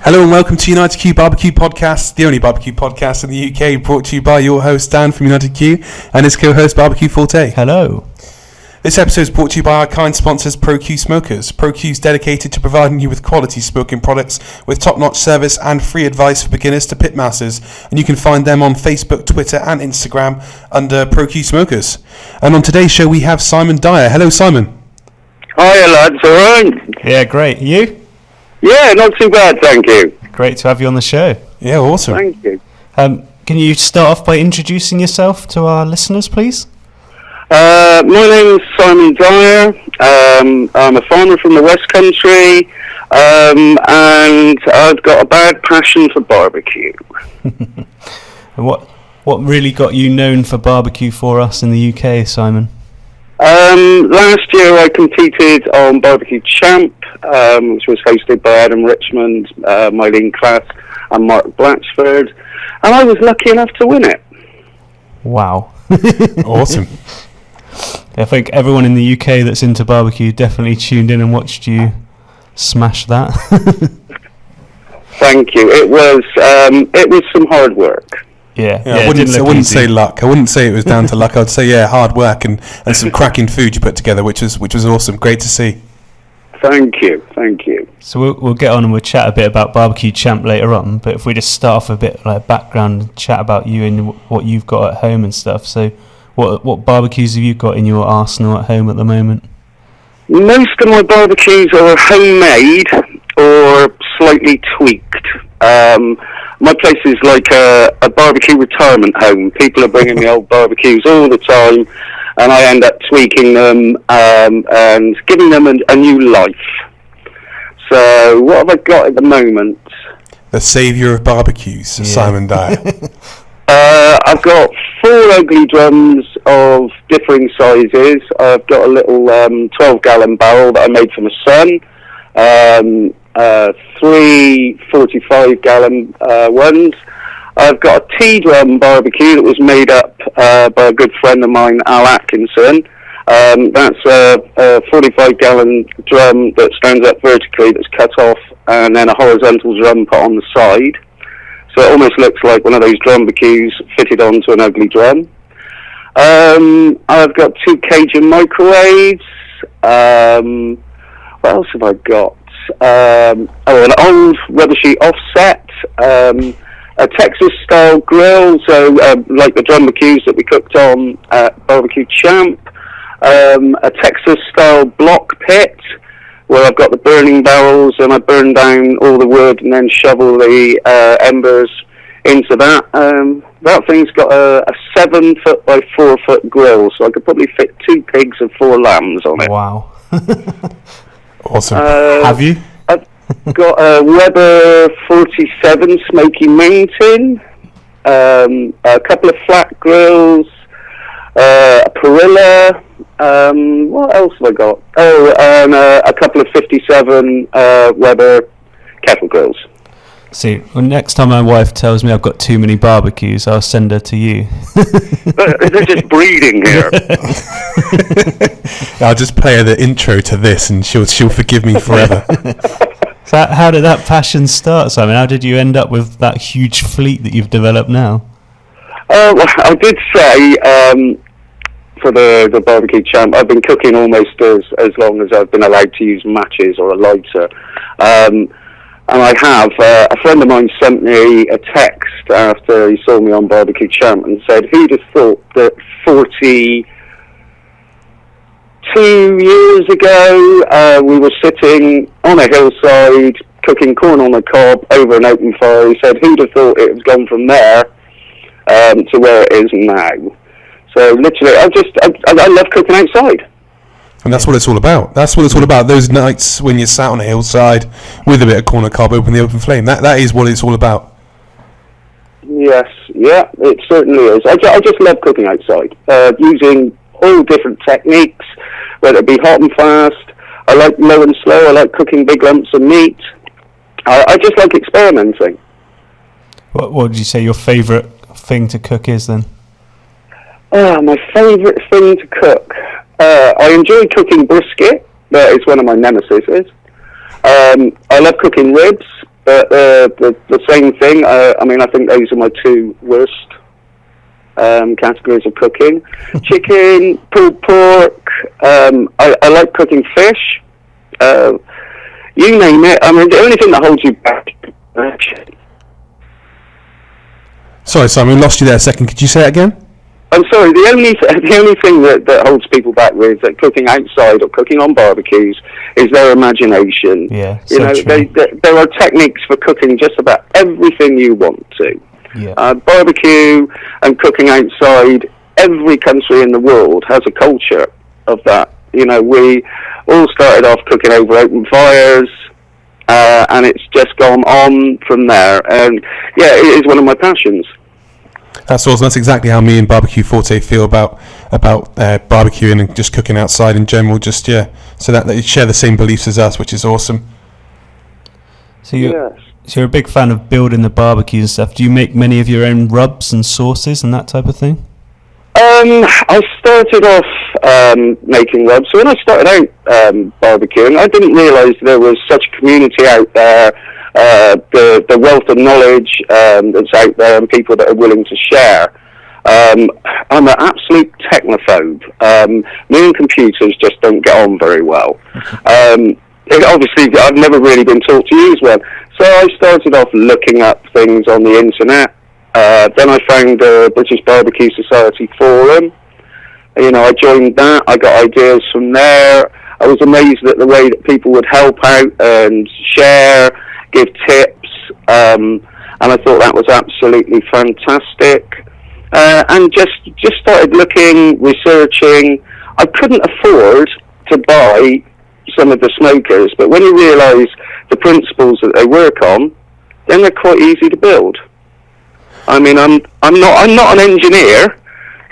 Hello and welcome to UnitedQ BBQ Podcast, the only barbecue podcast in the UK, brought to you by your host Dan from UnitedQ and his co-host BBQForte. Hello. This episode is brought to you by our kind sponsors ProQ Smokers. ProQ is dedicated to providing you with quality smoking products with top-notch service and free advice for beginners to pitmasters, and you can find them on Facebook, Twitter and Instagram under ProQ Smokers. And on today's show we have Simon Dyer. Hello Simon. Hiya lads, alright? Yeah, great. You? Yeah, not too bad, thank you. Great to have you on the show. Yeah, awesome. Thank you. Can you start off by introducing yourself to our listeners, please? My name is Simon Dyer. I'm a farmer from the West Country, and I've got a bad passion for barbecue. And what really got you known for barbecue for us in the UK, Simon? Last year I competed on BBQ Champ, which was hosted by Adam Richmond, Mylene Class and Mark Blatchford, and I was lucky enough to win it. Wow. Awesome. I think everyone in the UK that's into barbecue definitely tuned in and watched you smash that. Thank you. It was some hard work. Yeah, I wouldn't say luck. I wouldn't say it was down to luck. I'd say hard work and some cracking food you put together, which was awesome. Great to see. Thank you. So we'll get on and we'll chat a bit about BBQ Champ later on. But if we just start off a bit like background and chat about you and what you've got at home and stuff. So what barbecues have you got in your arsenal at home at the moment? Most of my barbecues are homemade or slightly tweaked. My place is like a barbecue retirement home. People are bringing me old barbecues all the time, and I end up tweaking them and giving them a new life. So what have I got at the moment? The saviour of barbecues, Simon Dyer. I've got 4 ugly drums of differing sizes. I've got a little 12-gallon barrel that I made for my son. 3 45-gallon ones. I've got a tea-drum barbecue that was made up by a good friend of mine, Al Atkinson. That's a 45-gallon drum that stands up vertically, that's cut off, and then a horizontal drum put on the side. So it almost looks like one of those drum barbecues fitted onto an ugly drum. I've got 2 Cajun microwaves. What else have I got? An old rubber sheet offset, a Texas-style grill, so like the drum barbecues that we cooked on at BBQ Champ, a Texas-style block pit, where I've got the burning barrels and I burn down all the wood and then shovel the embers into that. That thing's got a 7-foot by 4-foot grill, so I could probably fit 2 pigs and 4 lambs on it. Wow. Awesome. Have you? I've got a Weber 47 Smoky Mountain, a couple of flat grills, a Perilla. What else have I got? And a couple of 57 Weber kettle grills. See, well, next time my wife tells me I've got too many barbecues, I'll send her to you. They're just breeding here. I'll just play her the intro to this and she'll forgive me forever. So how did that passion start, Simon? How did you end up with that huge fleet that you've developed now? Well, I did say for the BBQ Champ, I've been cooking almost as long as I've been allowed to use matches or a lighter. And I have, a friend of mine sent me a text after he saw me on BBQ Champ and said, who'd have thought that 42 years ago we were sitting on a hillside cooking corn on the cob over an open fire. He said, who'd have thought it was gone from there to where it is now. So literally, I love cooking outside. And that's what it's all about. Those nights when you're sat on a hillside with a bit of corn on the cob, open the open flame. That is what it's all about. Yes, yeah, it certainly is. I just love cooking outside, using all different techniques, whether it be hot and fast. I like low and slow. I like cooking big lumps of meat. I just like experimenting. What would you say your favourite thing to cook is then? My favourite thing to cook. I enjoy cooking brisket. That is one of my nemesis. I love cooking ribs. But the same thing. I mean, I think those are my two worst categories of cooking. Chicken, pulled pork. I like cooking fish. You name it. I mean, the only thing that holds you back. Sorry, Simon, lost you there a second. Could you say it again? I'm sorry. The only thing that holds people back with cooking outside or cooking on barbecues is their imagination. Yeah, you know, there are techniques for cooking just about everything you want to. Yeah. Barbecue and cooking outside. Every country in the world has a culture of that. You know, we all started off cooking over open fires, and it's just gone on from there. And yeah, it is one of my passions. That's awesome. That's exactly how me and BBQForte feel about barbecuing and just cooking outside in general. Just so that they share the same beliefs as us, which is awesome. So you're a big fan of building the barbecues and stuff. Do you make many of your own rubs and sauces and that type of thing? I started off making rubs. So when I started out barbecuing, I didn't realise there was such a community out there. The wealth of knowledge that's out there and people that are willing to share. I'm an absolute technophobe. Me and computers just don't get on very well. Obviously, I've never really been taught to use one. So I started off looking up things on the internet. Then I found the British Barbecue Society forum. You know, I joined that. I got ideas from there. I was amazed at the way that people would help out and share, give tips, and I thought that was absolutely fantastic. And just started looking, researching. I couldn't afford to buy some of the smokers, but when you realise the principles that they work on, then they're quite easy to build. I mean, I'm not an engineer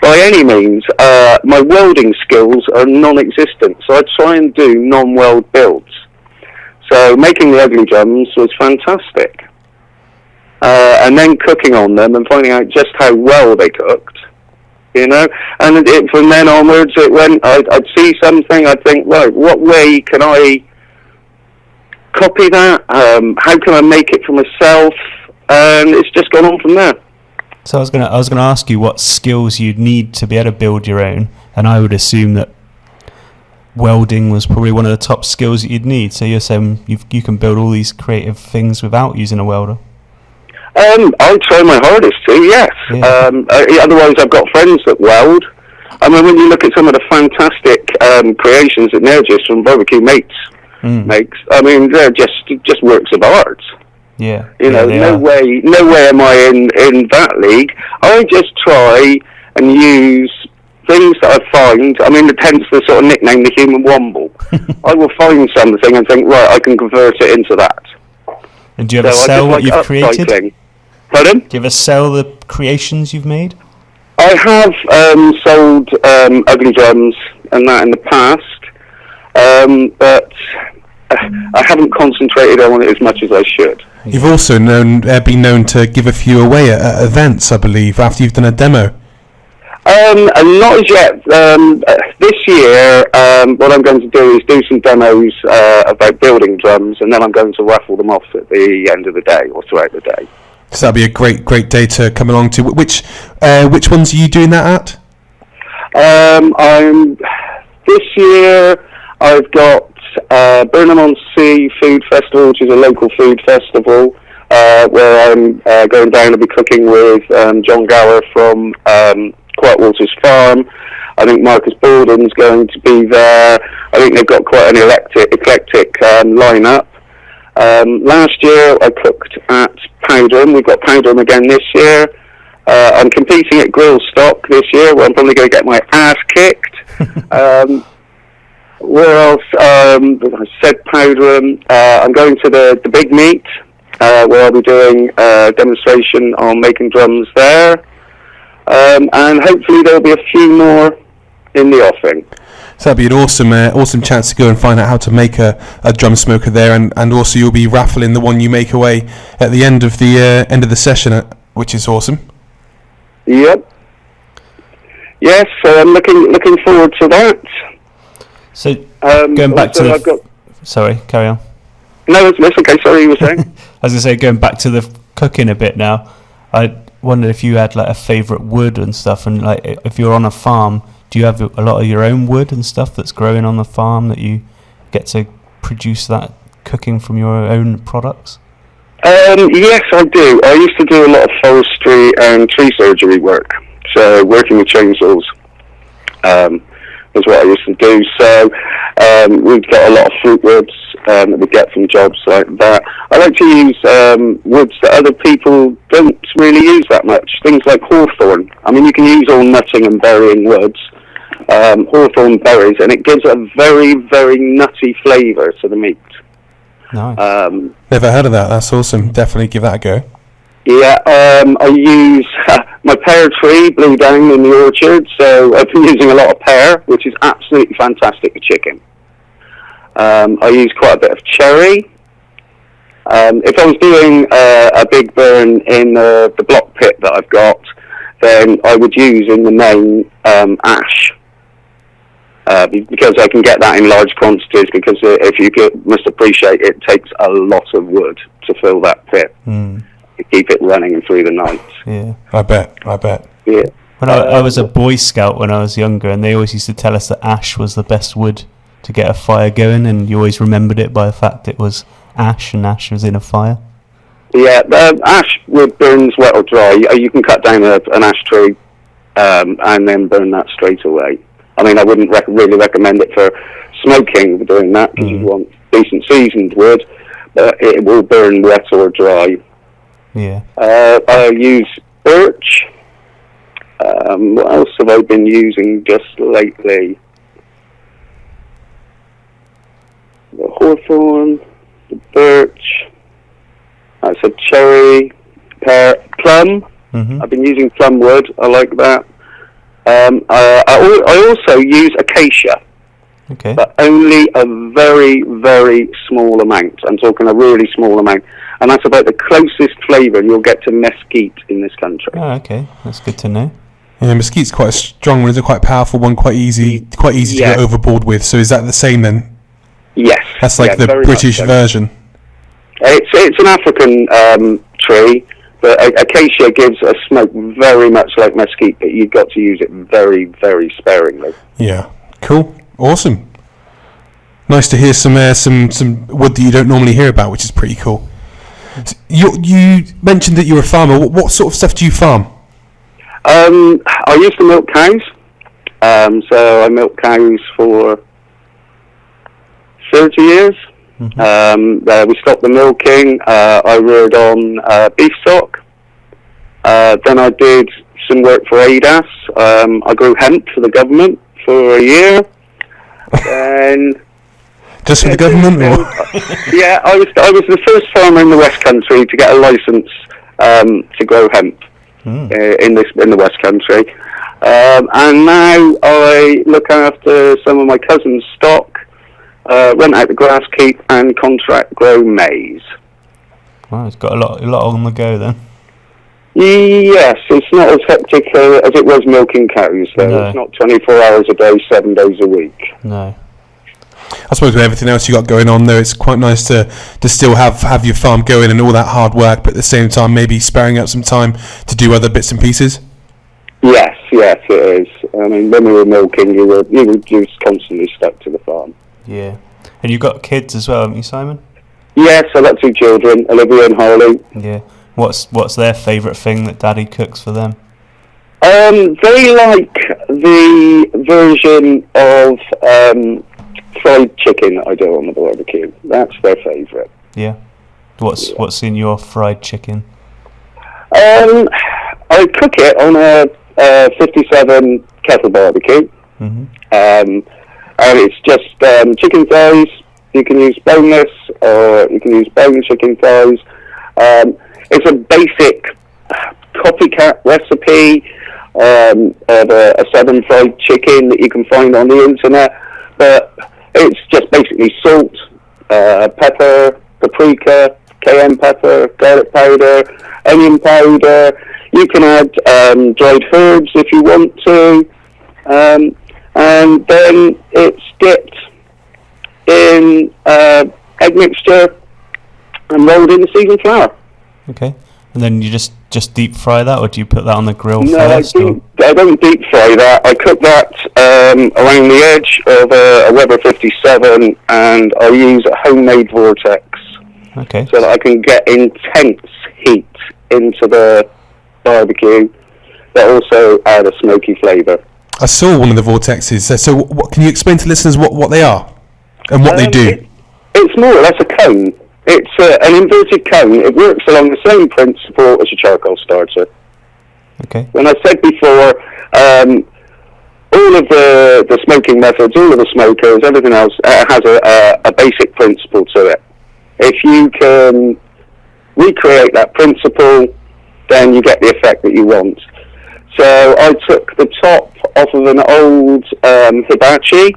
by any means. My welding skills are non-existent, so I try and do non-weld builds. So making the ugly drums was fantastic. And then cooking on them and finding out just how well they cooked, you know. And from then onwards, it went, I'd see something, I'd think, right, what way can I copy that? How can I make it for myself? And it's just gone on from there. So I was gonna ask you what skills you'd need to be able to build your own, and I would assume that welding was probably one of the top skills that you'd need. So you're saying you can build all these creative things without using a welder? I try my hardest to, yes. Yeah. Otherwise, I've got friends that weld. I mean, when you look at some of the fantastic creations that Nergis from Barbecue Mates makes, I mean, they're just works of art. Yeah. You know, no way am I in that league. I just try and use things that I find. I mean, hence the sort of nickname, the human womble. I will find something and think, right, I can convert it into that. And do you ever sell what you've created? Pardon? Do you ever sell the creations you've made? I have sold ugly drums and that in the past, but I haven't concentrated on it as much as I should. You've also been known to give a few away at events, I believe, after you've done a demo. Not as yet. This year, what I'm going to do is do some demos about building drums, and then I'm going to raffle them off at the end of the day or throughout the day. So that'll be a great day to come along to. Which ones are you doing that at? This year I've got Burnham-on-Sea Food Festival, which is a local food festival, where I'm going down to be cooking with John Gower from Quiet Waters Farm. I think Marcus Bolden's going to be there. I think they've got quite an eclectic lineup. Last year I cooked at Powderham. We've got Powderham again this year. I'm competing at Grill Stock this year, where I'm probably going to get my ass kicked. Where else? I said Powderham. I'm going to the Big Meat, where I'll be doing a demonstration on making drums there. And hopefully there'll be a few more in the offing. So that'd be an awesome chance to go and find out how to make a drum smoker there, and also you'll be raffling the one you make away at the end of the session, which is awesome. Yep. Yes, so I'm looking forward to that. So going back to sorry, carry on. No, it's okay. Sorry, you were saying? As I say, going back to the cooking a bit now, I wondered if you had like a favourite wood and stuff, and like if you're on a farm, do you have a lot of your own wood and stuff that's growing on the farm that you get to produce that cooking from your own products? Yes, I do. I used to do a lot of forestry and tree surgery work, so working with chainsaws is what I used to do. So we've got a lot of fruit woods that we get from jobs like that. I like to use woods that other people don't really use that much, things like hawthorn. I mean, you can use all nutting and berrying woods, hawthorn berries, and it gives a very, very nutty flavour to the meat. Nice. Never heard of that. That's awesome. Definitely give that a go. Yeah, I use my pear tree blew down in the orchard, so I've been using a lot of pear, which is absolutely fantastic for chicken. I use quite a bit of cherry. If I was doing a big burn in the block pit that I've got, then I would use in the main ash. Because I can get that in large quantities, because if you must appreciate, it takes a lot of wood to fill that pit. To keep it running through the night. Yeah, I bet. Yeah. When I was a Boy Scout when I was younger, and they always used to tell us that ash was the best wood to get a fire going, and you always remembered it by the fact it was ash, and ash was in a fire. Yeah, ash wood burns wet or dry. You can cut down an ash tree and then burn that straight away. I mean, I wouldn't really recommend it for smoking, doing that, because you want decent seasoned wood, but it will burn wet or dry. Yeah. I use birch. What else have I been using just lately? The hawthorn, the birch. I said cherry, pear, plum. I've been using plum wood. I like that. I also use acacia. Okay. But only a very, very small amount. I'm talking a really small amount. And that's about the closest flavour you'll get to mesquite in this country. Oh, okay. That's good to know. Yeah, mesquite's quite a strong one. It's a quite powerful one, quite easy to get overboard with. So is that the same then? Yes. That's like the British version. It's an African tree, but acacia gives a smoke very much like mesquite, but you've got to use it very, very sparingly. Yeah. Cool. Awesome. Nice to hear some wood that you don't normally hear about, which is pretty cool. So you mentioned that you're a farmer. What sort of stuff do you farm? I used to milk cows. So I milked cows for 30 years. We stopped the milking. I reared on beef stock. Then I did some work for ADAS. I grew hemp for the government for a year. And just for the government? Yeah, I was the first farmer in the West Country to get a licence to grow hemp in the West Country. And now I look after some of my cousin's stock, rent out the grass keep, and contract grow maize. Wow, it's got a lot on the go then. Yes, it's not as hectic as it was milking cows, though. No. It's not 24 hours a day, 7 days a week. No. I suppose with everything else you got going on, though, it's quite nice to still have your farm going and all that hard work, but at the same time maybe sparing up some time to do other bits and pieces. Yes, it is. I mean, when we were milking, you were just constantly stuck to the farm. Yeah. And you've got kids as well, haven't you, Simon? Yes, I've got 2 children, Olivia and Harley. Yeah. What's their favourite thing that Daddy cooks for them? They like the version of fried chicken that I do on the barbecue. That's their favourite. Yeah. What's in your fried chicken? I cook it on a 57 kettle barbecue. And it's just chicken thighs. You can use boneless or you can use bone chicken thighs. It's a basic copycat recipe of a southern fried chicken that you can find on the internet, but it's just basically salt, pepper, paprika, cayenne pepper, garlic powder, onion powder. You can add dried herbs if you want to, and then it's dipped in egg mixture and rolled in the seasoned flour. Okay. And then you just deep fry that, or do you put that on the grill No, first? I don't deep fry that. I cook that around the edge of a Weber 57, and I use a homemade vortex. Okay. So that I can get intense heat into the barbecue, but also add a smoky flavour. I saw one of the vortexes. So what, can you explain to listeners what they are and what they do? It's more or less a cone. It's an inverted cone. It works along the same principle as a charcoal starter. Okay. When I said before, all of the smoking methods, all of the smokers, everything else has a basic principle to it. If you can recreate that principle, then you get the effect that you want. So I took the top off of an old hibachi,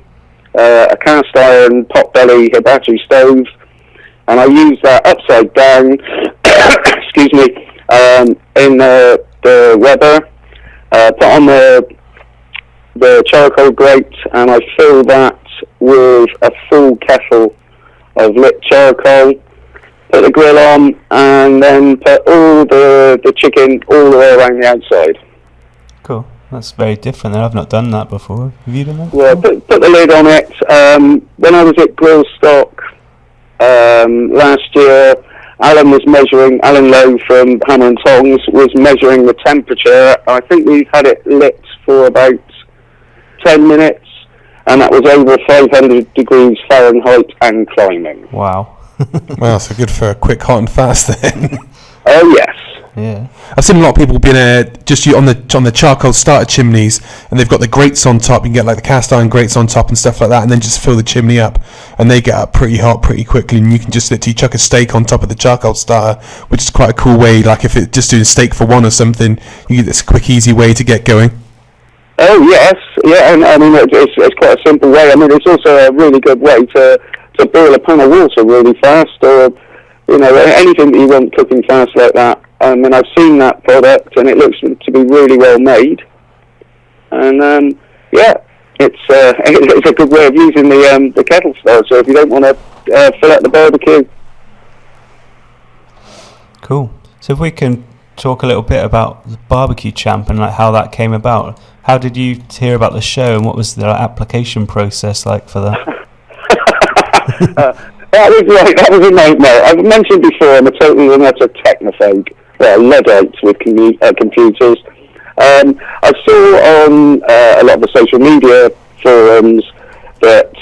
a cast iron pot-belly hibachi stove, and I used that upside down, excuse me, in the Weber, put on the charcoal grate, and I filled that with a full kettle of lit charcoal, put the grill on, and then put all the chicken all the way around the outside. Cool. That's very different. I've not done that before. Have you done that? Well, put the lid on it. When I was at Grill Stock last year, Alan Lowe from Hammer and Tongs was measuring the temperature. I think we've had it lit for about 10 minutes, and that was over 500 degrees Fahrenheit and climbing. Wow. Well, so good for a quick hot and fast then. Oh yes. Yeah. I've seen a lot of people being on the charcoal starter chimneys, and they've got the grates on top. You can get like the cast iron grates on top and stuff like that, and then just fill the chimney up, and they get up pretty hot pretty quickly. And you can just literally chuck a steak on top of the charcoal starter, which is quite a cool way. Like if it's just doing steak for one or something, you get this quick, easy way to get going. Oh yes, yeah, and I mean it's quite a simple way. I mean it's also a really good way to boil a pan of water really fast, or anything that you want cooking fast like that. And I've seen that product, and it looks to be really well made. And it's a good way of using the kettle stove. So if you don't want to fill out the barbecue. Cool. So if we can talk a little bit about the BBQ Champ and like how that came about. How did you hear about the show, and what was the application process like for that? That was a nightmare. I've mentioned before I'm a totally and utter technophobe. Luddite with computers. I saw on a lot of the social media forums that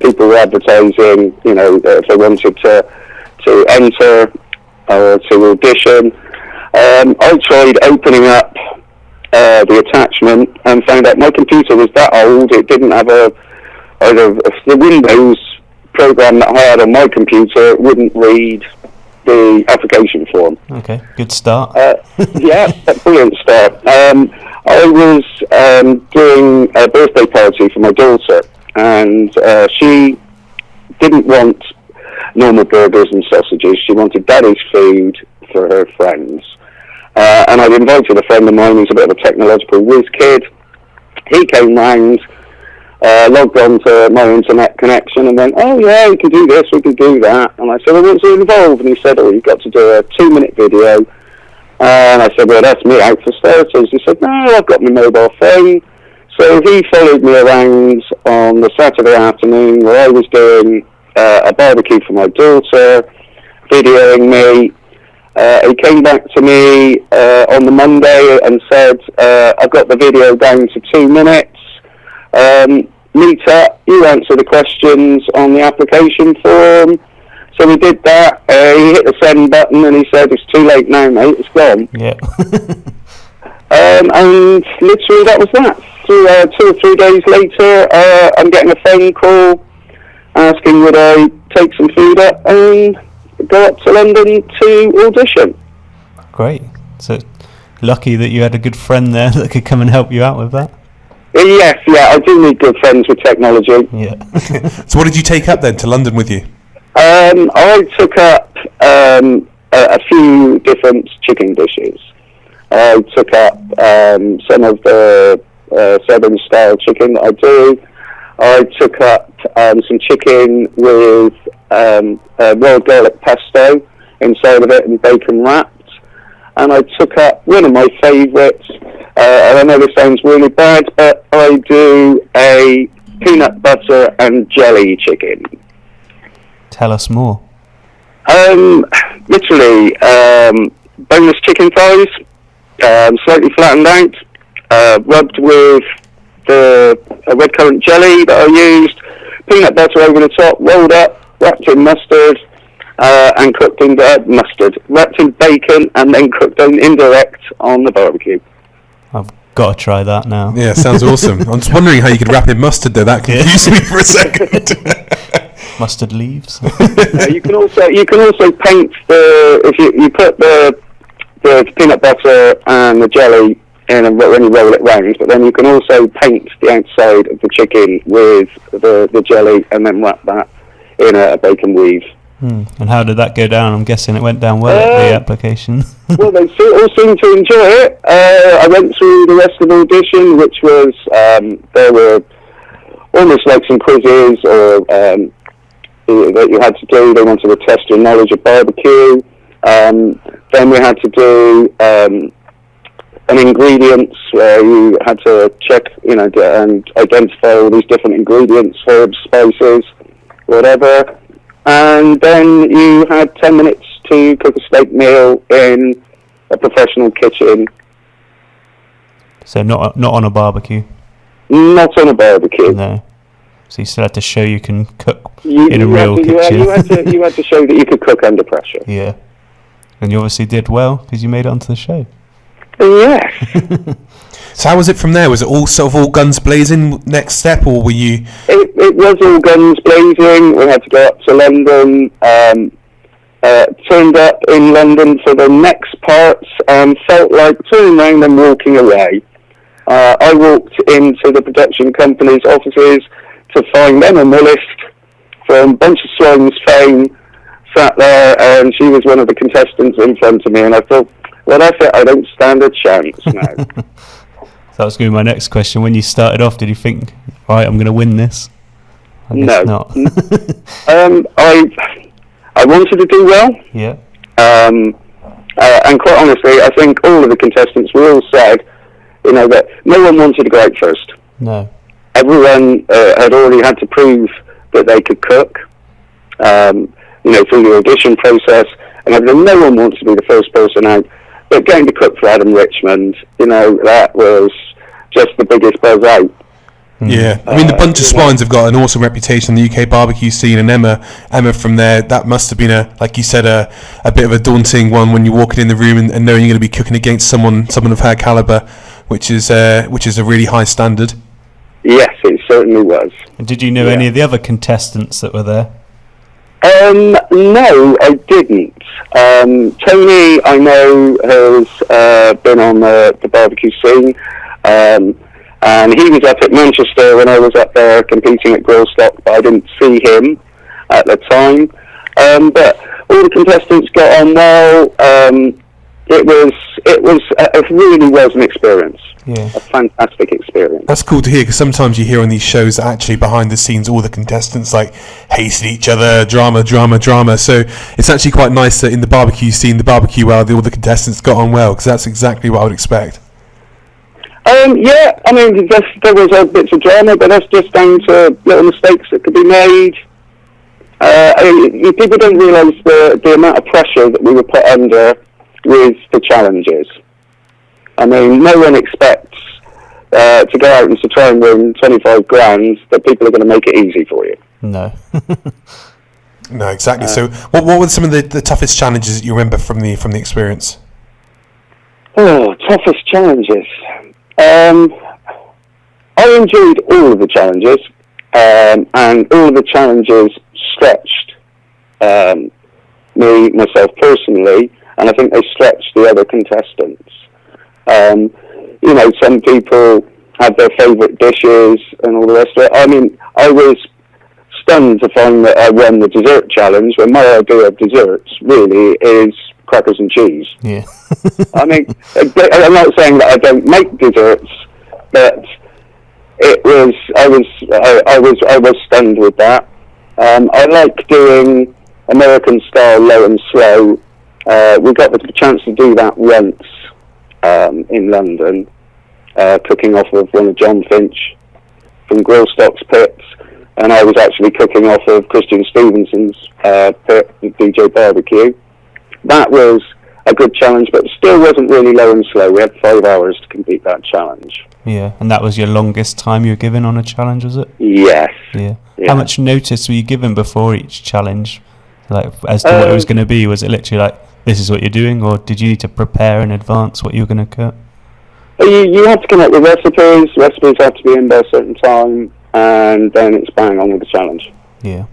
people were advertising, if they wanted to enter or to audition. I tried opening up the attachment and found out my computer was that old. It didn't have the Windows program that I had on my computer wouldn't read the application form. Okay, good start. Yeah, a brilliant start. I was doing a birthday party for my daughter, and she didn't want normal burgers and sausages. She wanted Daddy's food for her friends. And I'd invited a friend of mine who's a bit of a technological whiz kid. He came round, logged on to my internet connection and went, oh yeah, we can do this, we can do that. And I said, well, what's it involved? And he said, oh, you've got to do a 2-minute video. And I said, well, that's me out for starters. He said, no, I've got my mobile phone. So he followed me around on the Saturday afternoon where I was doing a barbecue for my daughter, videoing me. He came back to me on the Monday and said, I've got the video down to 2 minutes. Meet up, you answer the questions on the application form. So we did that. He hit the send button and he said, it's too late now, mate, it's gone. Yeah. And literally that was that. 2 or 3 days later, I'm getting a phone call asking would I take some food up and go up to London to audition. Great. So lucky that you had a good friend there that could come and help you out with that. Yes, yeah, I do need good friends with technology. Yeah. So what did you take up then to London with you? I took up a few different chicken dishes. I took up some of the Southern style chicken that I do. I took up some chicken with wild garlic pesto, inside of it and bacon wrapped. And I took up one of my favourites, and I know this sounds really bad, but I do a peanut butter and jelly chicken. Tell us more. Literally, boneless chicken thighs, slightly flattened out, rubbed with the red currant jelly that I used, peanut butter over the top, rolled up, wrapped in mustard, and cooked in wrapped in bacon, and then cooked on indirect on the barbecue. I've got to try that now. Yeah, sounds awesome. I'm just wondering how you could wrap in mustard though. That confused me for a second. Mustard leaves. You can also paint if you put the peanut butter and the jelly in and when you roll it round, but then you can also paint the outside of the chicken with the jelly and then wrap that in a bacon weave. And how did that go down? I'm guessing it went down well at the application. Well, they all seemed to enjoy it. I went through the rest of the audition, which was there were almost like some quizzes or that you had to do. They wanted to test your knowledge of barbecue. Then we had to do an ingredients where you had to check, and identify all these different ingredients, herbs, spices, whatever. And then you had 10 minutes to cook a steak meal in a professional kitchen. So not on a barbecue? Not on a barbecue. No. So you still had to show you can cook in a real kitchen. You had to show that you could cook under pressure. Yeah. And you obviously did well because you made it onto the show. Yeah. So how was it from there? Was it all guns blazing next step, or were you... It was all guns blazing. We had to go up to London, turned up in London for the next parts, and felt like turning around and walking away. I walked into the production company's offices to find Emma Millis from Bunch of Swans fame, sat there, and she was one of the contestants in front of me, and I thought, well, that's it, I don't stand a chance now. That was going to be my next question. When you started off, did you think, right, I'm going to win this? I guess not. I wanted to do well. Yeah. And quite honestly, I think all of the contestants, we all said, that no one wanted to go out first. No. Everyone had already had to prove that they could cook, through the audition process, and everything. No one wants to be the first person out. But going to cook for Adam Richmond, that was just the biggest buzz out. Yeah, I mean, the Bunch of Swans have got an awesome reputation in the UK barbecue scene, and Emma from there, that must have been like you said, a bit of a daunting one when you're walking in the room and knowing you're going to be cooking against someone of her calibre, which is a really high standard. Yes, it certainly was. And did you know any of the other contestants that were there? No, I didn't. Tony, I know, has been on the barbecue scene, and he was up at Manchester when I was up there competing at Grillstock, but I didn't see him at the time. But all the contestants got on well. It really was an experience. Yeah. A fantastic experience. That's cool to hear, because sometimes you hear on these shows that actually behind the scenes all the contestants hated each other, drama. So it's actually quite nice that in the barbecue scene, the barbecue world, all the contestants got on well, because that's exactly what I would expect. Yeah, I mean, there was bits of drama, but that's just down to little mistakes that could be made. People don't realise the amount of pressure that we were put under with the challenges. I mean, no one expects to go out and to try and win 25 grand that people are going to make it easy for you. No. No, exactly. So what were some of the toughest challenges that you remember from the experience? Oh, toughest challenges. I enjoyed all of the challenges, and all of the challenges stretched myself personally, and I think they stretched the other contestants. Some people had their favourite dishes and all the rest of it. I mean, I was stunned to find that I won the dessert challenge, when my idea of desserts really is crackers and cheese. Yeah. I mean, I'm not saying that I don't make desserts, but I was stunned with that. I like doing American style low and slow We got the chance to do that once in London, cooking off of one of John Finch from Grillstock's pits, and I was actually cooking off of Christian Stevenson's pit, DJ Barbecue. That was a good challenge, but still wasn't really low and slow. We had 5 hours to complete that challenge. Yeah, and that was your longest time you were given on a challenge, was it? Yes. Yeah. How much notice were you given before each challenge, like as to what it was going to be? Was it literally like, this is what you're doing, or did you need to prepare in advance what you were going to cook? You have to come up with recipes. Recipes have to be in by a certain time, and then it's bang on with the challenge. Yeah.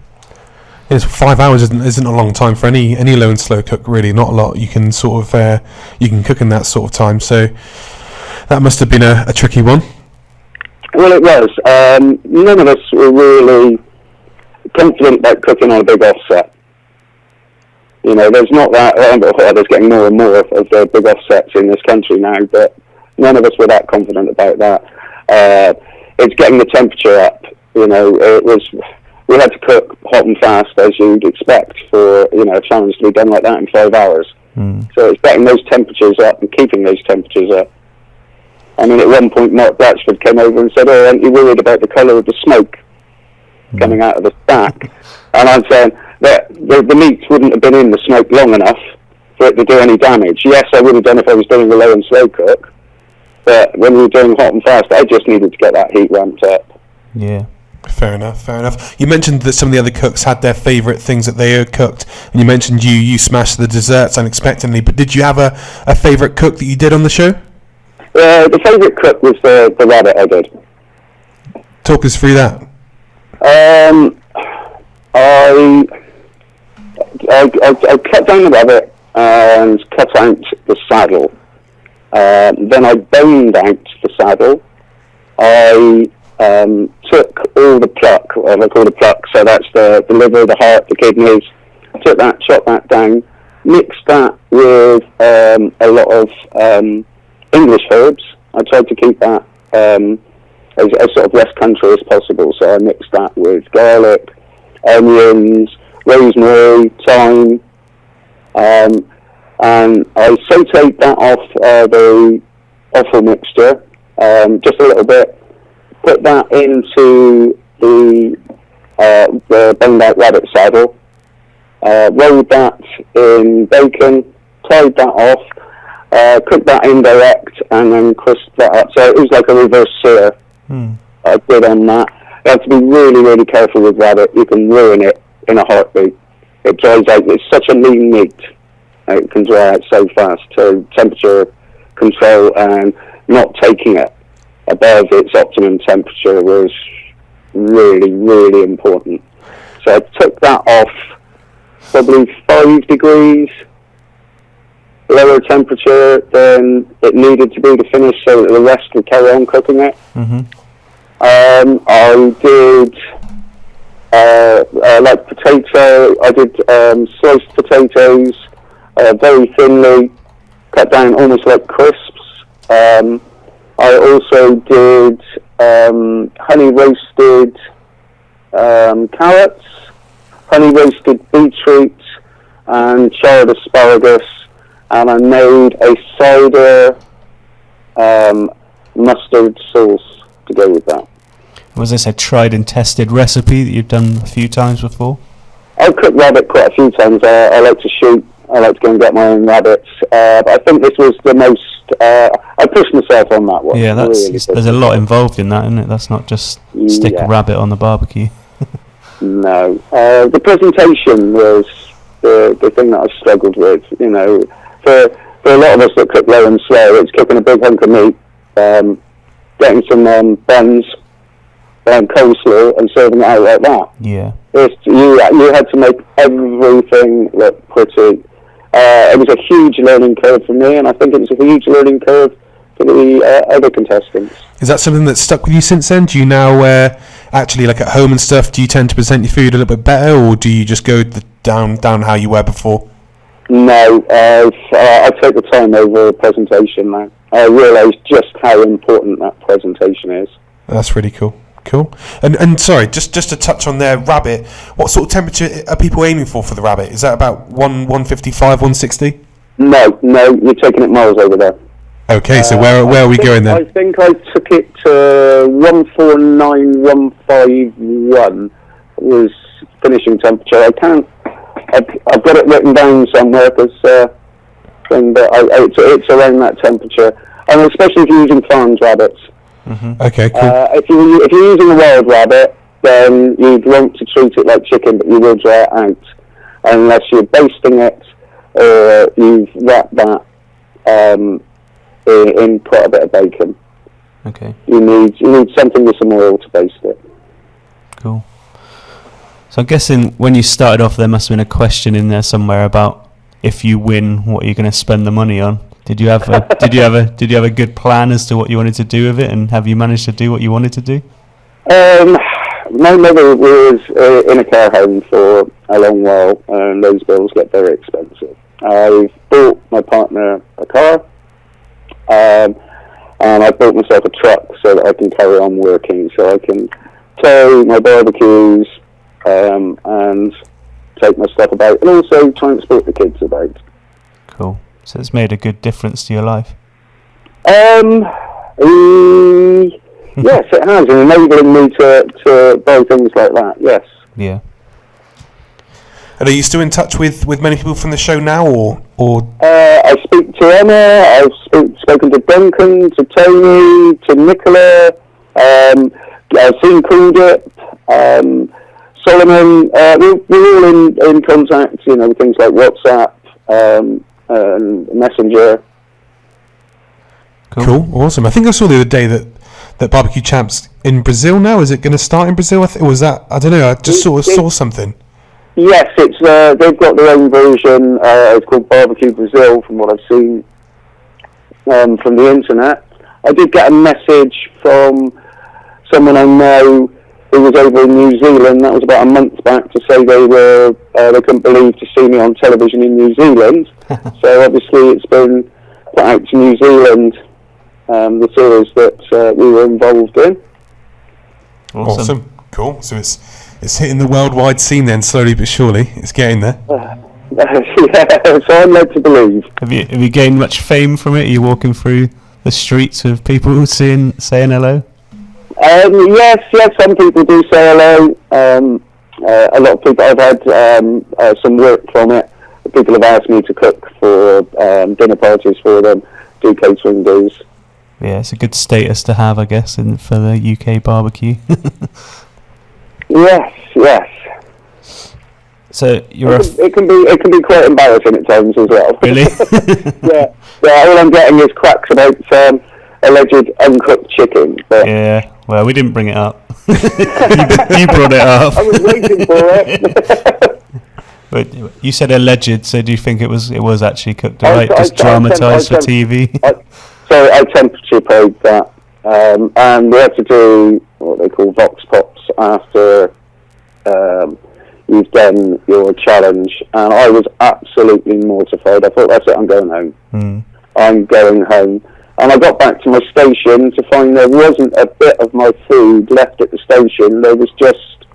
Yes, 5 hours isn't a long time for any low and slow cook, really. Not a lot you can sort of you can cook in that sort of time. So that must have been a tricky one. Well, it was. None of us were really confident about cooking on a big offset. You know, there's not that. There's getting more and more of the big offsets in this country now, but none of us were that confident about that. It's getting the temperature up. You know, we had to cook hot and fast, as you'd expect for, you know, a challenge to be done like that in 5 hours. So it's getting those temperatures up and keeping those temperatures up. I mean, at one point, Mark Blatchford came over and said, "Oh, aren't you worried about the colour of the smoke coming out of the stack?" And I'm saying that the meat wouldn't have been in the smoke long enough for it to do any damage. Yes, I would have done if I was doing the low and slow cook, but when we were doing hot and fast, I just needed to get that heat ramped up. Yeah. Fair enough. You mentioned that some of the other cooks had their favourite things that they had cooked, and you mentioned you smashed the desserts unexpectedly, but did you have a favourite cook that you did on the show? The favourite cook was the rabbit I did. Talk us through that. I cut down the rabbit and cut out the saddle. Then I boned out the saddle. I took all the pluck, what I call the pluck, so that's the liver, the heart, the kidneys. Took that, chopped that down, mixed that with a lot of English herbs. I tried to keep that as sort of West Country as possible, so I mixed that with garlic, onions, rosemary, thyme, and I sautéed that off the offal mixture just a little bit, put that into the boned out rabbit saddle, rolled that in bacon, tied that off, cooked that indirect, and then crisped that up. So it was like a reverse sear I did on that. You have to be really, really careful with rabbit. You can ruin it in a heartbeat. It dries out. It's such a lean meat. It can dry out so fast. So temperature control and not taking it above its optimum temperature was really, really important. So I took that off probably 5 degrees lower temperature than it needed to be to finish, so that the rest would carry on cooking it. I did like potato. I did sliced potatoes very thinly, cut down almost like crisps. I also did honey roasted carrots, honey roasted beetroot, and charred asparagus. And I made a cider mustard sauce to go with that. Was this a tried and tested recipe that you've done a few times before? I've cooked rabbit quite a few times. I like to shoot. I like to go and get my own rabbits. But I think this was the most... I pushed myself on that one. Yeah, there's a lot involved in that, isn't it? That's not just stick a rabbit on the barbecue. No. The presentation was the thing that I struggled with, you know. For a lot of us that cook low and slow, it's cooking a big hunk of meat, getting some buns, coleslaw, and serving it out like that. Yeah. You had to make everything look pretty. It was a huge learning curve for me, and I think it was a huge learning curve for the other contestants. Is that something that's stuck with you since then? Do you now actually, like at home and stuff, do you tend to present your food a little bit better, or do you just go down how you were before? No, I take the time over presentation now. I realise just how important that presentation is. That's really cool. Cool. And sorry, just to touch on their rabbit, what sort of temperature are people aiming for the rabbit? Is that about 155, 160? No, you're taking it miles over there. Okay, so where are we going then? I think I took it to 149,151 was finishing temperature. I've got it written down somewhere, but it's around that temperature, and especially if you're using farmed rabbits. Mm-hmm. Okay, cool. If you're using a wild rabbit, then you'd want to treat it like chicken, but you will dry it out, unless you're basting it or you've wrapped that in quite a bit of bacon. Okay. You need something with some oil to baste it. Cool. So I'm guessing when you started off, there must have been a question in there somewhere about if you win, what are you going to spend the money on? Did you have a good plan as to what you wanted to do with it, and have you managed to do what you wanted to do? My mother was in a care home for a long while, and those bills get very expensive. I've bought my partner a car, and I bought myself a truck so that I can carry on working, so I can tow my barbecues and take my stuff about, and also transport the kids about. Cool. So it's made a good difference to your life. Yes, it has, and enabling me to buy things like that. Yes. Yeah. And are you still in touch with many people from the show now, or? I speak to Emma. I've spoken to Duncan, to Tony, to Nicola. I've seen Coolidip, Solomon. We're all in contact. With things like WhatsApp and Messenger. Cool, awesome. I think I saw the other day that BBQ Champ's in Brazil now. Is it going to start in Brazil? Or was that? I don't know. I just saw something. Yes, it's they've got their own version. It's called BBQ Brazil, from what I've seen from the internet. I did get a message from someone I know who was over in New Zealand. That was about a month back, to say they couldn't believe to see me on television in New Zealand. So obviously it's been put out to New Zealand, the series that we were involved in. Awesome. Cool. So it's hitting the worldwide scene then, slowly but surely. It's getting there. Yeah, so I'm led to believe. Have you gained much fame from it? Are you walking through the streets with people saying hello? Yes, some people do say hello. A lot of people, I've had some work from it. People have asked me to cook for dinner parties for them, do catering dues. Yeah, it's a good status to have, I guess, for the UK barbecue. Yes. So it can be quite embarrassing at times as well. Really? Yeah. All I'm getting is cracks about alleged uncooked chicken. But yeah. Well, we didn't bring it up. you brought it up. I was waiting for it. But you said alleged, so do you think it was actually cooked right? Just dramatised for TV? I temperature probed that, and we had to do what they call vox pops after you've done your challenge, and I was absolutely mortified. I thought, that's it, I'm going home. I'm going home. And I got back to my station to find there wasn't a bit of my food left at the station. There was just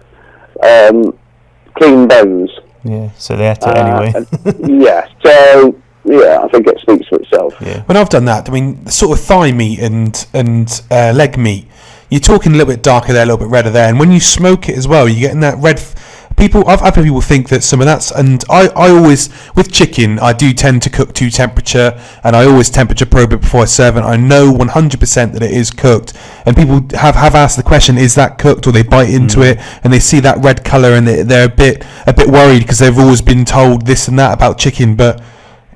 clean bones. Yeah, so they had to anyway. I think it speaks for itself. Yeah. When I've done that, I mean, sort of thigh meat and leg meat, you're talking a little bit darker there, a little bit redder there, and when you smoke it as well, you're getting that red. I've had people think that some of that's, and I always, with chicken, I do tend to cook to temperature, and I always temperature probe it before I serve it. I know 100% that it is cooked, and people have asked the question, is that cooked, or they bite into it and they see that red colour and they're a bit worried because they've always been told this and that about chicken. But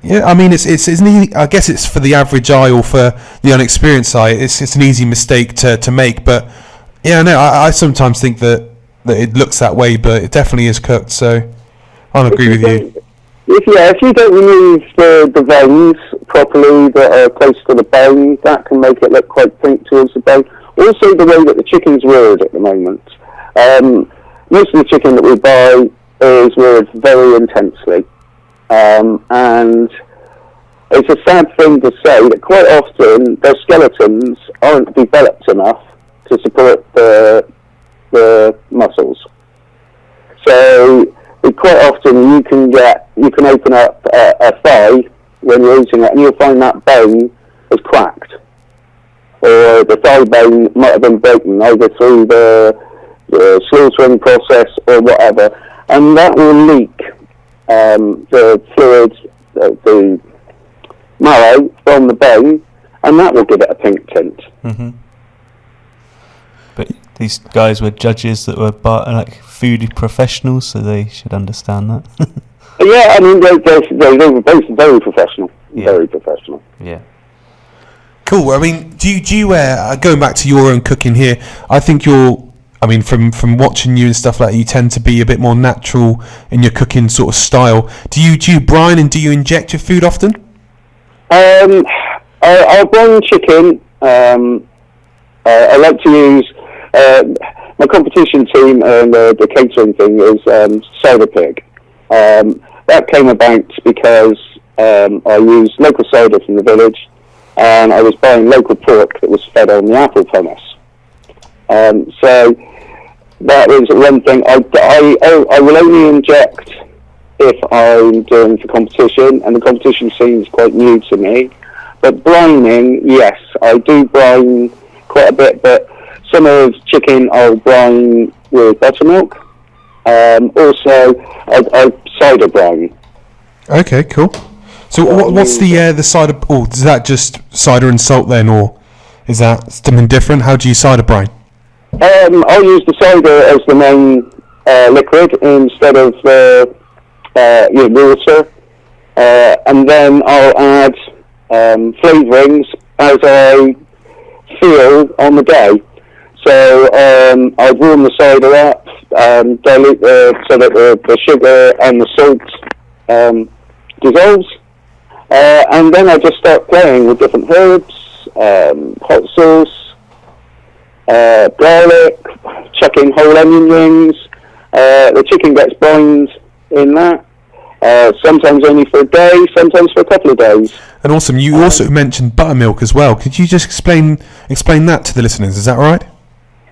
yeah, I mean, it's an easy, I guess it's for the average eye or for the unexperienced eye, it's an easy mistake to make. But yeah, no, I sometimes think that it looks that way, but it definitely is cooked. So I'll agree with you. If you don't remove the veins properly that are close to the bone, that can make it look quite pink towards the bone. Also, the way that the chicken's reared at the moment. Most of the chicken that we buy is reared very intensely. And it's a sad thing to say that quite often their skeletons aren't developed enough to support the the muscles. So quite often you can open up a thigh when you're eating it, and you'll find that bone is cracked, or the thigh bone might have been broken either through the slaughtering process or whatever, and that will leak the fluid, the marrow from the bone, and that will give it a pink tint. Mm-hmm. But these guys were judges that were like food professionals, so they should understand that. Yeah, I mean, they were both very professional. Yeah. Very professional. Yeah. Cool. I mean, do you going back to your own cooking here, I think from watching you and stuff like that, you tend to be a bit more natural in your cooking sort of style. Do you brine and do you inject your food often? I'll brine chicken. I like to use my competition team, and the catering thing is Cyder pig. That came about because I used local cider from the village, and I was buying local pork that was fed on the apple pumice. So that was one thing. I will only inject if I'm doing for competition, and the competition seems quite new to me. But brining, yes, I do brine quite a bit, but some of chicken I'll brine with buttermilk. Also, I cider brine. Okay, cool. So what's the cider? Oh, is that just cider and salt then, or is that something different? How do you cider brine? I'll use the cider as the main liquid instead of the water, and then I'll add flavourings as I feel on the day. So I warm the cider up, dilute so that the sugar and the salt dissolves, and then I just start playing with different herbs, hot sauce, garlic, chuck in whole onion rings. The chicken gets brined in that. Sometimes only for a day, sometimes for a couple of days. And awesome. You also mentioned buttermilk as well. Could you just explain that to the listeners? Is that right?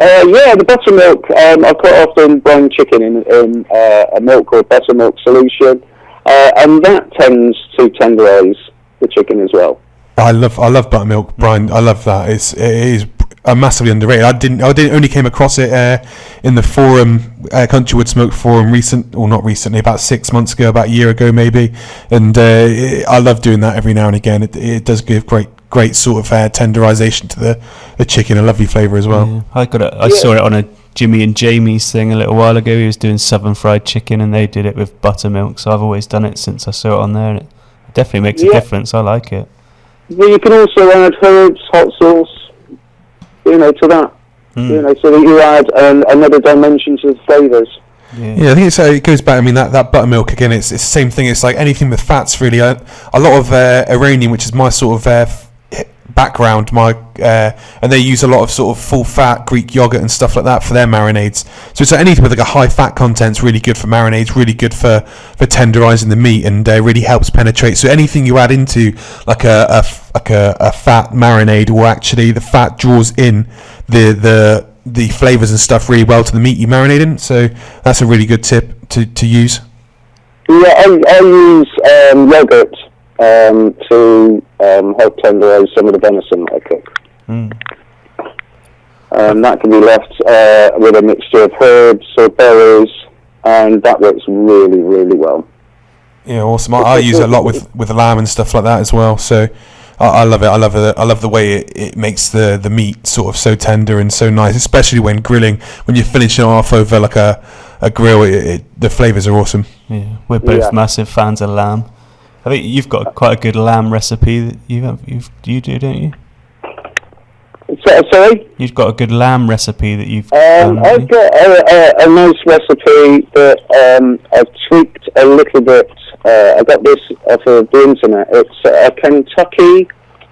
Yeah, the buttermilk. I quite often brine chicken in a milk or buttermilk solution, and that tends to tenderize the chicken as well. I love buttermilk brine. I love that. It is massively underrated. I only came across it in the forum, Countrywood Smoke forum, not recently, about 6 months ago, about a year ago maybe. And I love doing that every now and again. It does give great sort of tenderization to the chicken, a lovely flavour as well. Yeah. I saw it on a Jimmy and Jamie's thing a little while ago. He was doing southern fried chicken, and they did it with buttermilk. So I've always done it since I saw it on there, and it definitely makes a difference. I like it. Well, you can also add herbs, hot sauce, to that, so that you add another dimension to the flavours. Yeah, I think it goes back. I mean, that buttermilk again. It's the same thing. It's like anything with fats, really. A lot of Iranian, which is my sort of background, and they use a lot of sort of full fat Greek yogurt and stuff like that for their marinades. So it's like anything with like a high fat content's really good for marinades, really good for tenderizing the meat, and really helps penetrate. So anything you add into like a fat marinade, or actually the fat draws in the flavors and stuff really well to the meat you marinate in. So that's a really good tip to use. Yeah, I use yogurt to help tenderize some of the venison that I cook. That can be left with a mixture of herbs or berries, and that works really, really well. Yeah, awesome. I use it a lot with lamb and stuff like that as well. So I love it. I love the way it makes the meat sort of so tender and so nice, especially when grilling. When you're finishing off over like a grill, the flavors are awesome. Yeah, we're both massive fans of lamb. I think you've got quite a good lamb recipe that you do, don't you? Sorry? You've got a good lamb recipe that you've I've got a nice recipe that I've tweaked a little bit. I got this off of the internet. It's a Kentucky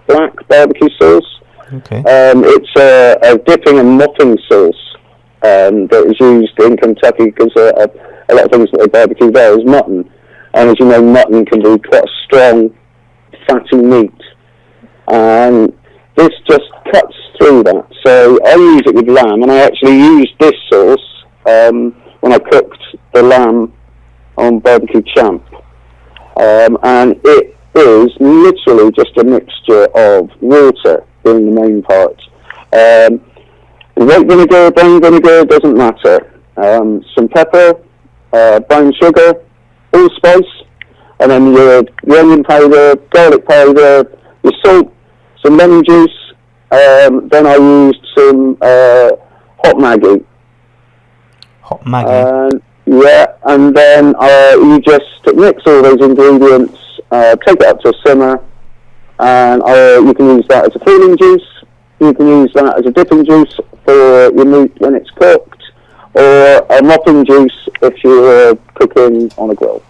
black barbecue sauce. Okay. It's a dipping and mopping sauce that is used in Kentucky because a lot of things that they barbecue there is mutton. And as you know, mutton can be quite a strong, fatty meat. And this just cuts through that. So I use it with lamb, and I actually used this sauce when I cooked the lamb on BBQ Champ. And it is literally just a mixture of water being the main part. White vinegar, brown vinegar, doesn't matter. Some pepper, brown sugar, allspice, and then your onion powder, garlic powder, your salt, some lemon juice. Then I used some hot Maggi. Hot Maggi. Yeah, and then you just mix all those ingredients, take it up to a simmer, and you can use that as a filling juice. You can use that as a dipping juice for your meat when it's cooked, or a mopping juice if you're cooking on a grill.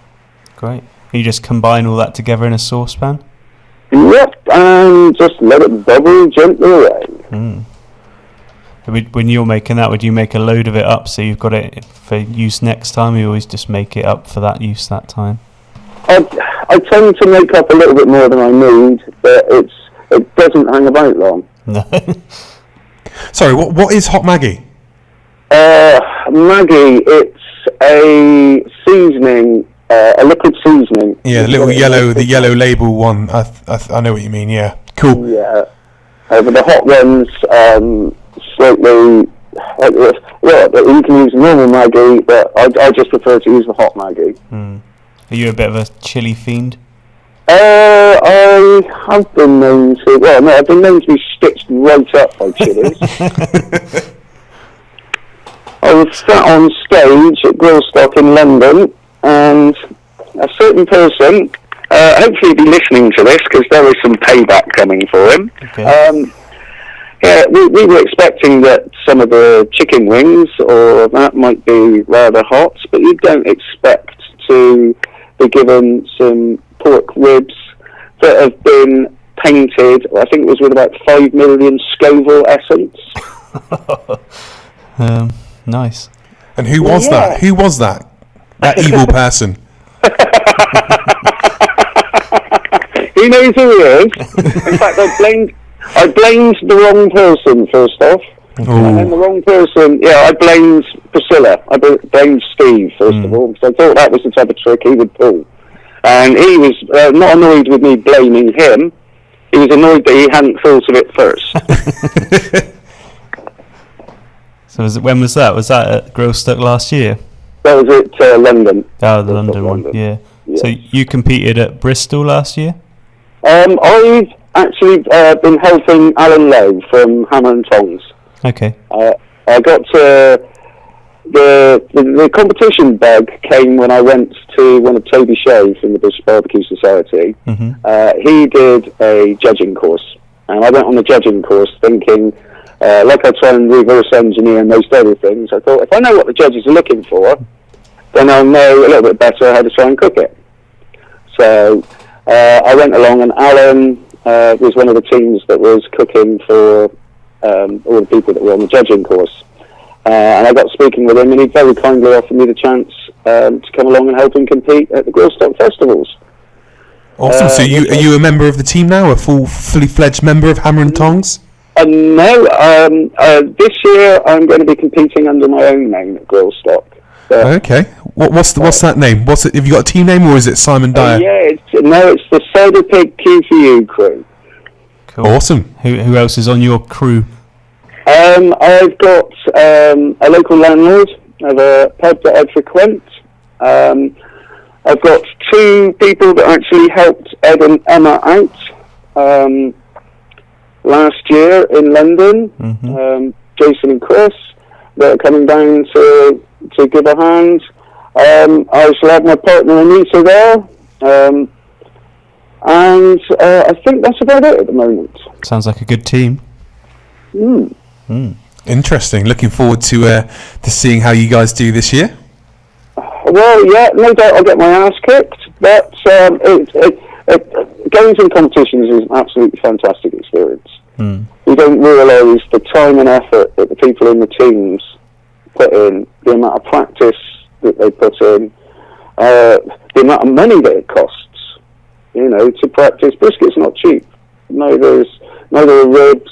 Great. You just combine all that together in a saucepan? Yep, and just let it bubble gently away. When you're making that, would you make a load of it up so you've got it for use next time, or you always just make it up for that use that time? I tend to make up a little bit more than I need, but it doesn't hang about long. No. Sorry, what is hot Maggi? Maggi, it's a seasoning, a liquid seasoning. Yeah, the yellow label one. I know what you mean. Yeah, cool. Yeah, but the hot ones, slightly. You can use normal Maggi, but I just prefer to use the hot Maggi. Are you a bit of a chili fiend? I have been known to. Well, no, I've been known to be stitched right up by chilies. I was sat on stage at Grillstock in London, and a certain person, hopefully be listening to this because there is some payback coming for him. Okay. Yeah, we were expecting that some of the chicken wings or that might be rather hot, but you don't expect to be given some pork ribs that have been painted, I think it was with about 5 million Scoville essence. Nice. And who was that? Who was that? That evil person. He knows who he is. In fact, I blamed the wrong person first off. Ooh. And then the wrong person, I blamed Priscilla. I blamed Steve first of all, because I thought that was the type of trick he would pull. And he was not annoyed with me blaming him. He was annoyed that he hadn't thought of it first. So when was that? Was that at Grillstock last year? That was at London. Oh, the London one, yeah. So you competed at Bristol last year? I've actually been helping Alan Lowe from Hammer and Tongs. Okay. I got the competition bug came when I went to one of Toby Shea from the British Barbecue Society. He did a judging course, and I went on the judging course thinking, like I try and reverse engineer most other things, I thought if I know what the judges are looking for, then I'll know a little bit better how to try and cook it. So I went along, and Alan was one of the teams that was cooking for all the people that were on the judging course. And I got speaking with him, and he very kindly offered me the chance to come along and help him compete at the Grillstock festivals. Awesome. So are you a member of the team now? A fully fledged member of Hammer and Tongs? No. This year I'm going to be competing under my own name at Grillstock. Okay. What's that name? Have you got a team name, or is it Simon Dyer? It's the Cyder Pig Q4U crew. Cool. Awesome. Who else is on your crew? I've got a local landlord of a pub that I frequent. I've got 2 people that actually helped Ed and Emma out last year in London. Jason and Chris, that are coming down to give a hand. I shall have my partner Anita there. And I think that's about it at the moment. Sounds like a good team. Interesting. Looking forward to seeing how you guys do this year. Well, yeah, no doubt I'll get my ass kicked, but going to the competitions is an absolutely fantastic experience. You don't realise the time and effort that the people in the teams put in, the amount of practice that they put in, the amount of money that it costs. To practice. Brisket's not cheap. Neither are ribs.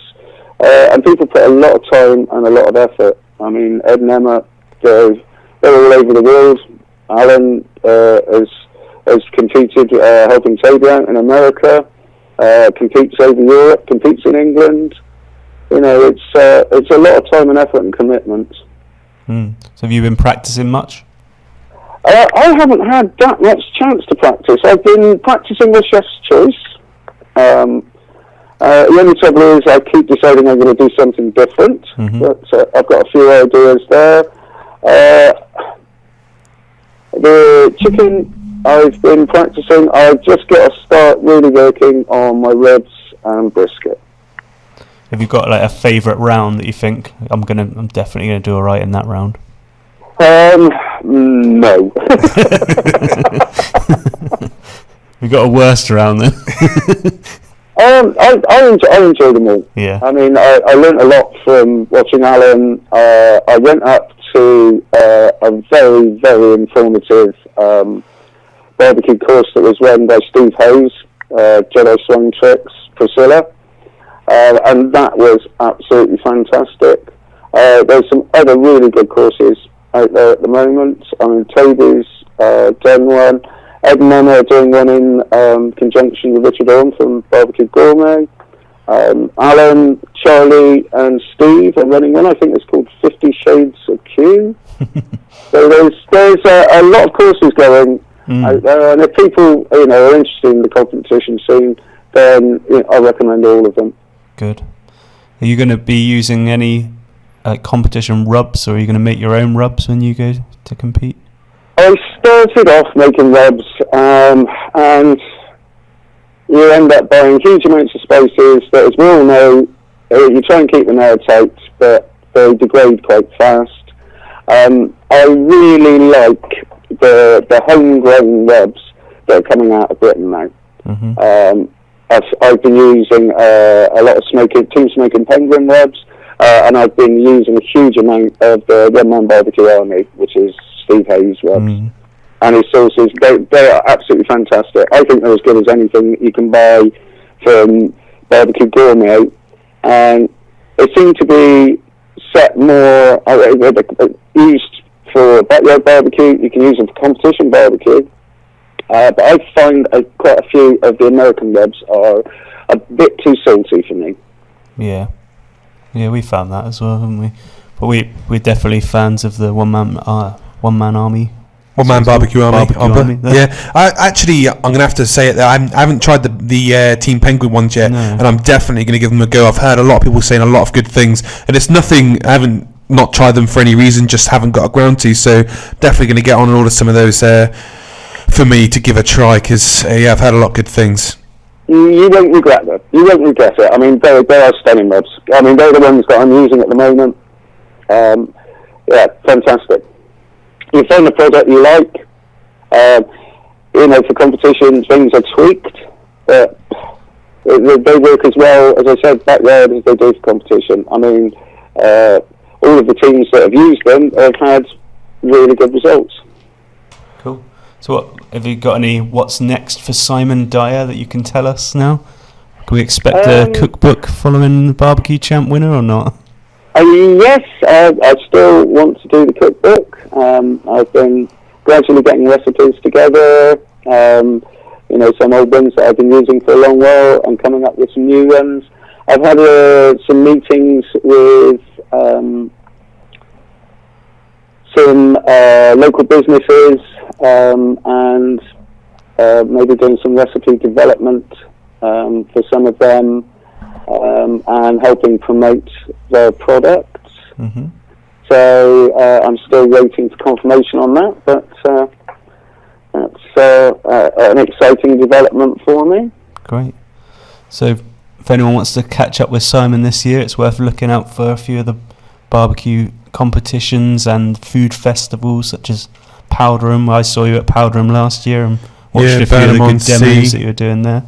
and people put a lot of time and a lot of effort. I mean, Ed and Emma, they're all over the world. Alan has competed, helping Cyder out in America, competes over Europe, competes in England. You know, it's a lot of time and effort and commitment. So have you been practicing much? I haven't had that much chance to practice. I've been practicing with Chef's Choice. The only trouble is I keep deciding I'm going to do something different, but I've got a few ideas there. The chicken, I've been practicing. I've just got to start really working on my ribs and brisket. Have you got like a favourite round that you think I'm definitely gonna do alright in that round? No. We got a worst round then. I enjoy them all. Yeah. I mean, I learnt a lot from watching Alan. I went up to a very, very informative barbecue course that was run by Steve Hayes, Jedi Swing Tricks, Priscilla. And that was absolutely fantastic. There's some other really good courses out there at the moment. I mean, Toby's done one. Ed and Emma are doing one in conjunction with Richard Orme from Barbecue Gourmet. Alan, Charlie and Steve are running one. I think it's called 50 Shades of Q. So there's a lot of courses going out there. And if people are interested in the competition scene, then I recommend all of them. Good. Are you going to be using any competition rubs, or are you going to make your own rubs when you go to compete? I started off making rubs, and you end up buying huge amounts of spices that, as we all know, you try and keep them airtight, but they degrade quite fast. I really like the homegrown rubs that are coming out of Britain now. I've been using a lot of Team Smoking Penguin rubs, and I've been using a huge amount of the One Man Barbecue Army, which is Steve Hayes rubs. And his sauces, they are absolutely fantastic. I think they're as good as anything that you can buy from Barbecue Gourmet, and they seem to be set more, used for backyard barbecue. You can use them for competition barbecue. But I find quite a few of the American rubs are a bit too salty for me. Yeah, we found that as well, haven't we? But we're definitely fans of the one man army. One man barbecue army. Yeah, I'm going to have to say it there. I haven't tried the Team Penguin ones yet, and I'm definitely going to give them a go. I've heard a lot of people saying a lot of good things, and it's nothing. I haven't not tried them for any reason, just haven't got a ground to. So definitely going to get on and order some of those for me to give a try, because I've heard a lot of good things. You won't regret them. You won't regret it. I mean, they are stunning rubs. I mean, they're the ones that I'm using at the moment. Fantastic. You find the product you like. For competition, things are tweaked, but they work as well, as I said, backyard as they do for competition. I mean, all of the teams that have used them have had really good results. Cool. So have you got what's next for Simon Dyer that you can tell us now? Can we expect a cookbook following the BBQ Champ winner or not? Yes, I still want to do the cookbook. I've been gradually getting recipes together, some old ones that I've been using for a long while, and coming up with some new ones. I've had some meetings with some local businesses, and maybe doing some recipe development for some of them, and helping promote their products. So I'm still waiting for confirmation on that, but that's an exciting development for me. Great. So if anyone wants to catch up with Simon this year, it's worth looking out for a few of the barbecue competitions and food festivals such as Powderham. I saw you at Powderham last year and watched a few of the good demos that you were doing there.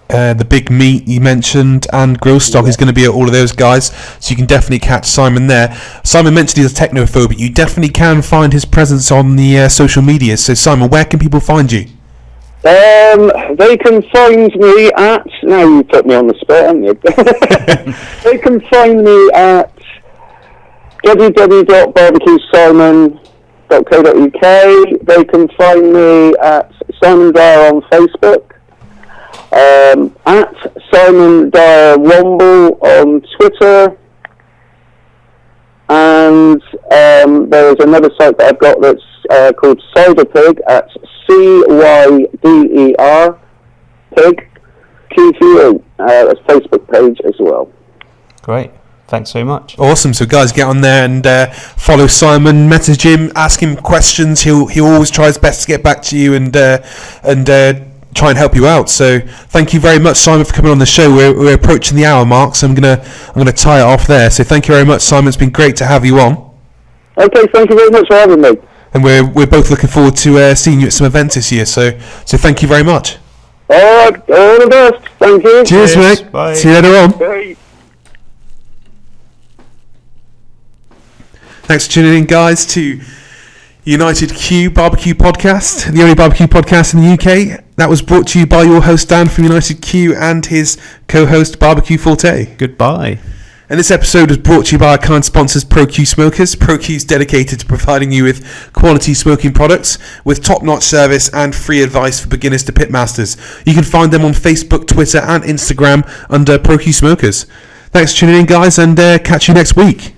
The Big Meat you mentioned, and Grill Stock is going to be at all of those guys, so you can definitely catch Simon there. Simon mentioned he's a technophobe, but you definitely can find his presence on the social media. So Simon, where can people find you? They can find me at... Now you put me on the spot, haven't you? They can find me at www.bbqsimon.co.uk. They can find me at Simon Dyer on Facebook, at Simon Dyer Womble on Twitter, and there is another site that I've got that's called Cyder Pig at CYDER Pig QQE. That's a Facebook page as well. Great. Thanks so much. Awesome. So guys, get on there and follow Simon, message him, ask him questions. He'll always try his best to get back to you and try and help you out. So thank you very much, Simon, for coming on the show. We're approaching the hour mark, so I'm gonna tie it off there. So thank you very much, Simon. It's been great to have you on. Okay, thank you very much for having me. And we're both looking forward to seeing you at some events this year. So thank you very much. All right, all the best. Thank you. Cheers, mate. Bye. See you later on. Bye. Thanks for tuning in, guys, to UnitedQ BBQ Podcast, the only barbecue podcast in the UK. That was brought to you by your host, Dan, from UnitedQ, and his co-host, BBQForte. Goodbye. And this episode is brought to you by our kind sponsors, ProQ Smokers. ProQ is dedicated to providing you with quality smoking products with top-notch service and free advice for beginners to pitmasters. You can find them on Facebook, Twitter, and Instagram under ProQ Smokers. Thanks for tuning in, guys, and catch you next week.